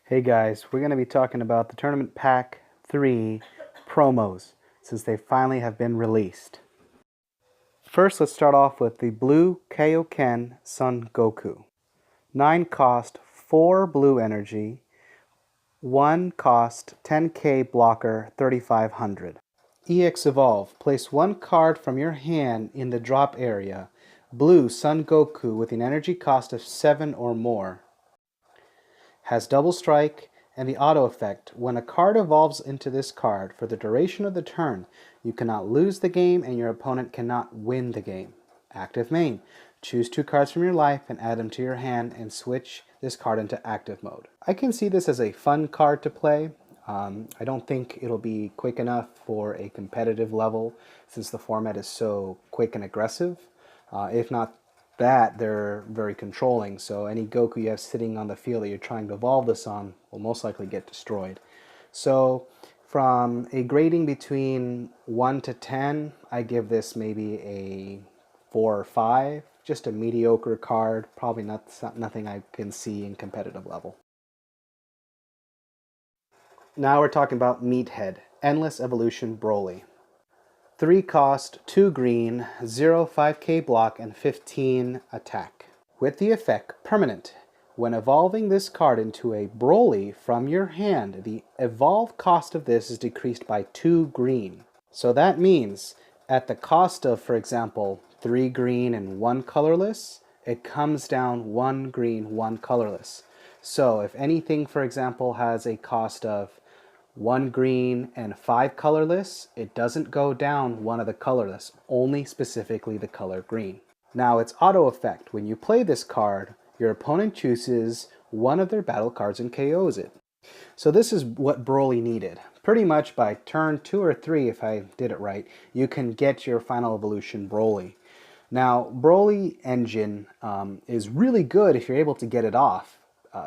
Hey guys, we're going to be talking about the Tournament Pack 3 promos since they finally have been released. First, let's start off with the Blue Kaioken Son Goku. 9 cost, 4 blue energy, 1 cost, 10k blocker, 3500. EX Evolve. Place 1 card from your hand in the drop area. Blue Son Goku with an energy cost of 7 or more. Has double strike and the auto effect. When a card evolves into this card for the duration of the turn, you cannot lose the game and your opponent cannot win the game. Active main. Choose 2 cards from your life and add them to your hand and switch this card into active mode. I can see this as a fun card to play. I don't think it'll be quick enough for a competitive level since the format is so quick and aggressive. If not that, they're very controlling, so any Goku you have sitting on the field that you're trying to evolve this on will most likely get destroyed. So from a grading between 1 to 10, I give this maybe a 4 or 5. Just a mediocre card, probably nothing I can see in competitive level. Now we're talking about Meathead, Endless Evolution Broly. 3 cost, 2 green, 0 5k block, and 15 attack. With the effect permanent, when evolving this card into a Broly from your hand, the evolve cost of this is decreased by 2 green. So that means at the cost of, for example, 3 green and 1 colorless, it comes down 1 green, 1 colorless. So if anything, for example, has a cost of 1 green and 5 colorless, it doesn't go down one of the colorless, only specifically the color green. Now its auto effect, when you play this card, your opponent chooses one of their battle cards and KOs it. So this is what Broly needed. Pretty much by turn 2 or 3, if I did it right, you can get your final evolution Broly. Now Broly engine is really good if you're able to get it off.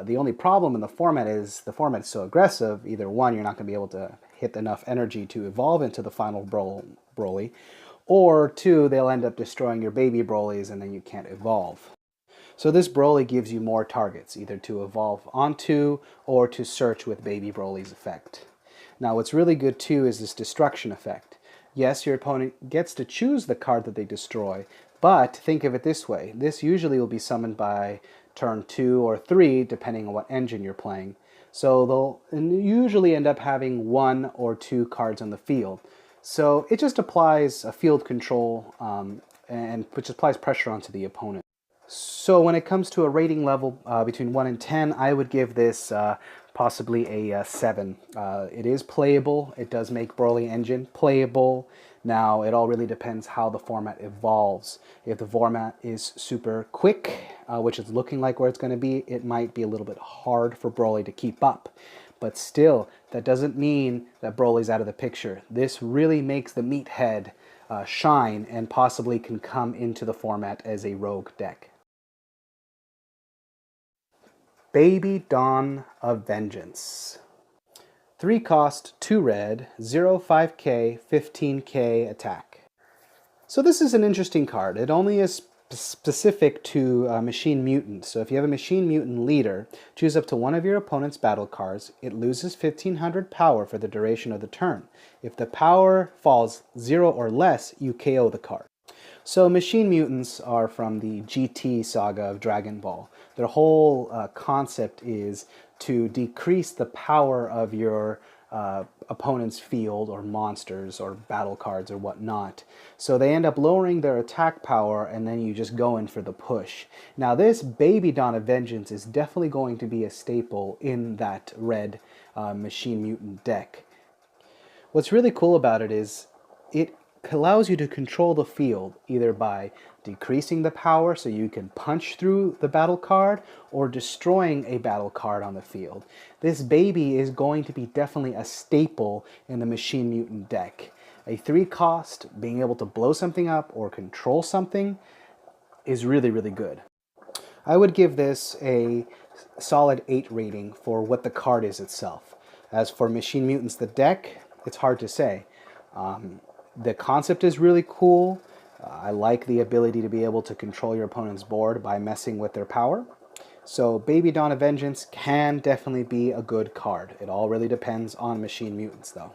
The only problem in the format is so aggressive. Either one, you're not going to be able to hit enough energy to evolve into the final Broly, or two, they'll end up destroying your baby Brolys and then you can't evolve. So this Broly gives you more targets, either to evolve onto or to search with baby Broly's effect. Now what's really good too is this destruction effect. Yes, your opponent gets to choose the card that they destroy, but think of it this way. This usually will be summoned by turn 2 or 3, depending on what engine you're playing. So they'll usually end up having 1 or 2 cards on the field. So it just applies a field control and which applies pressure onto the opponent. So when it comes to a rating level between 1 and 10, I would give this possibly a 7. It is playable. It does make Broly engine playable. Now, it all really depends how the format evolves. If the format is super quick, which is looking like where it's going to be, it might be a little bit hard for Broly to keep up. But still, that doesn't mean that Broly's out of the picture. This really makes the Meathead shine and possibly can come into the format as a rogue deck. Baby Dawn of Vengeance. 3 cost, 2 red, 0 5k, 15k attack. So this is an interesting card. It only is specific to Machine Mutant. So if you have a Machine Mutant leader, choose up to one of your opponent's battle cards. It loses 1500 power for the duration of the turn. If the power falls 0 or less, you KO the card. So Machine Mutants are from the GT saga of Dragon Ball. Their whole concept is to decrease the power of your opponent's field or monsters or battle cards or whatnot. So they end up lowering their attack power and then you just go in for the push. Now this Baby Dawn of Vengeance is definitely going to be a staple in that red Machine Mutant deck. What's really cool about it is it allows you to control the field either by decreasing the power so you can punch through the battle card or destroying a battle card on the field. This baby is going to be definitely a staple in the Machine Mutant deck. A 3 cost, being able to blow something up or control something is really, really good. I would give this a solid 8 rating for what the card is itself. As for Machine Mutants, the deck, it's hard to say. The concept is really cool. I like the ability to be able to control your opponent's board by messing with their power. So Baby Dawn of Vengeance can definitely be a good card. It all really depends on Machine Mutants though.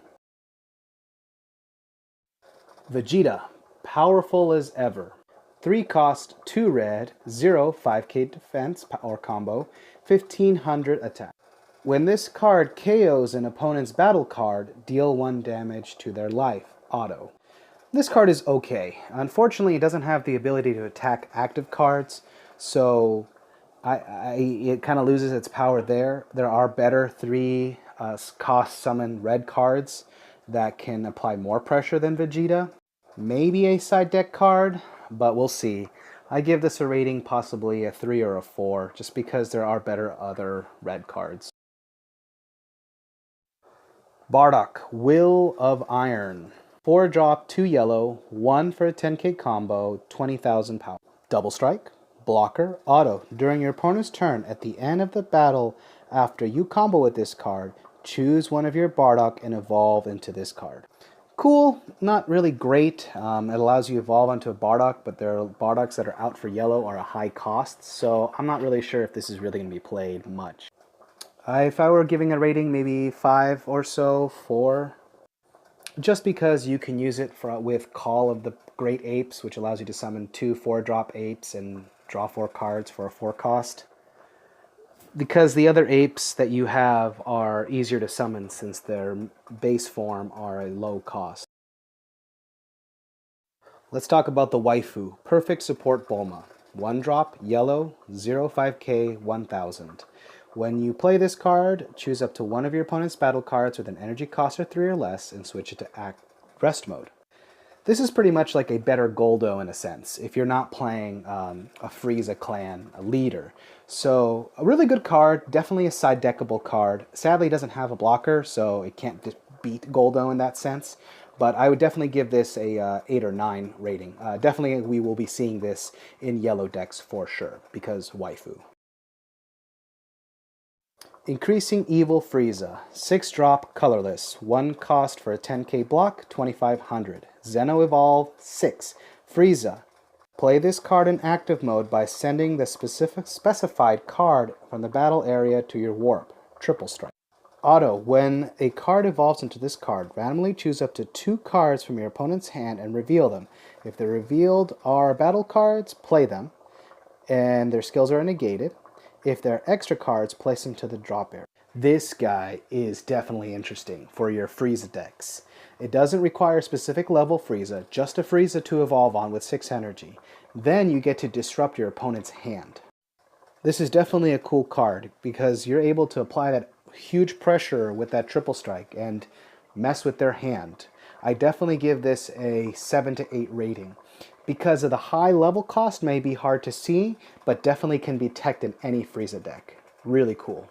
Vegeta, powerful as ever. 3 cost, 2 red, 0 5k defense or combo, 1500 attack. When this card KOs an opponent's battle card, deal 1 damage to their life, auto. This card is okay. Unfortunately, it doesn't have the ability to attack active cards, so it kind of loses its power there. There are better 3 cost summon red cards that can apply more pressure than Vegeta. Maybe a side deck card, but we'll see. I give this a rating possibly a 3 or a 4, just because there are better other red cards. Bardock, Will of Iron. 4 drop, 2 yellow, 1 for a 10k combo, 20,000 power. Double strike, blocker, auto. During your opponent's turn, at the end of the battle, after you combo with this card, choose one of your Bardock and evolve into this card. Cool, not really great. It allows you to evolve onto a Bardock, but there are Bardocks that are out for yellow are a high cost, so I'm not really sure if this is really going to be played much. If I were giving a rating, maybe 5 or so, 4. Just because you can use it with Call of the Great Apes, which allows you to summon 2 4-drop apes and draw 4 cards for a 4 cost. Because the other apes that you have are easier to summon since their base form are a low cost. Let's talk about the Waifu, Perfect Support Bulma. 1 drop, yellow, 0 5k, 1000. When you play this card, choose up to one of your opponent's battle cards with an energy cost of 3 or less and switch it to rest mode. This is pretty much like a better Goldo in a sense, if you're not playing a Frieza clan, a leader. So, a really good card, definitely a side deckable card. Sadly, it doesn't have a blocker, so it can't beat Goldo in that sense. But I would definitely give this a 8 or 9 rating. Definitely we will be seeing this in yellow decks for sure, because Waifu. Increasing Evil Frieza, 6 drop, colorless, 1 cost for a 10k block, 2500. Xeno Evolve 6, Frieza. Play this card in active mode by sending the specified card from the battle area to your warp, triple strike. Auto, when a card evolves into this card, randomly choose up to 2 cards from your opponent's hand and reveal them. If the revealed are battle cards, play them, and their skills are negated. If they're extra cards, place them to the drop area. This guy is definitely interesting for your Frieza decks. It doesn't require a specific level Frieza, just a Frieza to evolve on with 6 energy. Then you get to disrupt your opponent's hand. This is definitely a cool card because you're able to apply that huge pressure with that triple strike and mess with their hand. I definitely give this a 7 to 8 rating. Because of the high level cost may be hard to see, but definitely can be teched in any Frieza deck. Really cool.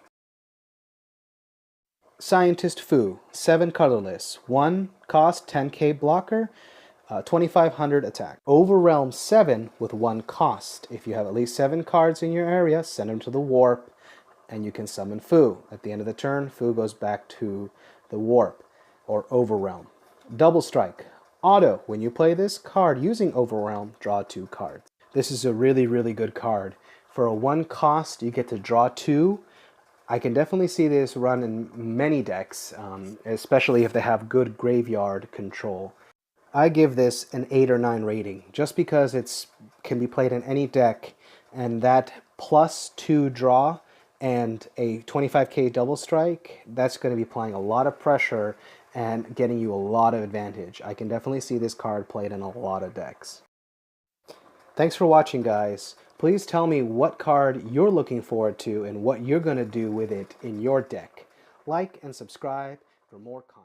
Scientist Fu, 7 colorless, 1 cost, 10k blocker, 2500 attack. Overwhelm 7 with 1 cost. If you have at least 7 cards in your area, send them to the warp, and you can summon Fu. At the end of the turn, Fu goes back to the warp, or Overwhelm. Double Strike. Auto, when you play this card using Overwhelm, draw 2 cards. This is a really, really good card. For a 1 cost, you get to draw 2. I can definitely see this run in many decks, especially if they have good graveyard control. I give this an 8 or 9 rating, just because it can be played in any deck, and that plus 2 draw and a 25k double strike, that's going to be applying a lot of pressure and getting you a lot of advantage. I can definitely see this card played in a lot of decks. Thanks for watching, guys. Please tell me what card you're looking forward to and what you're going to do with it in your deck. Like and subscribe for more content.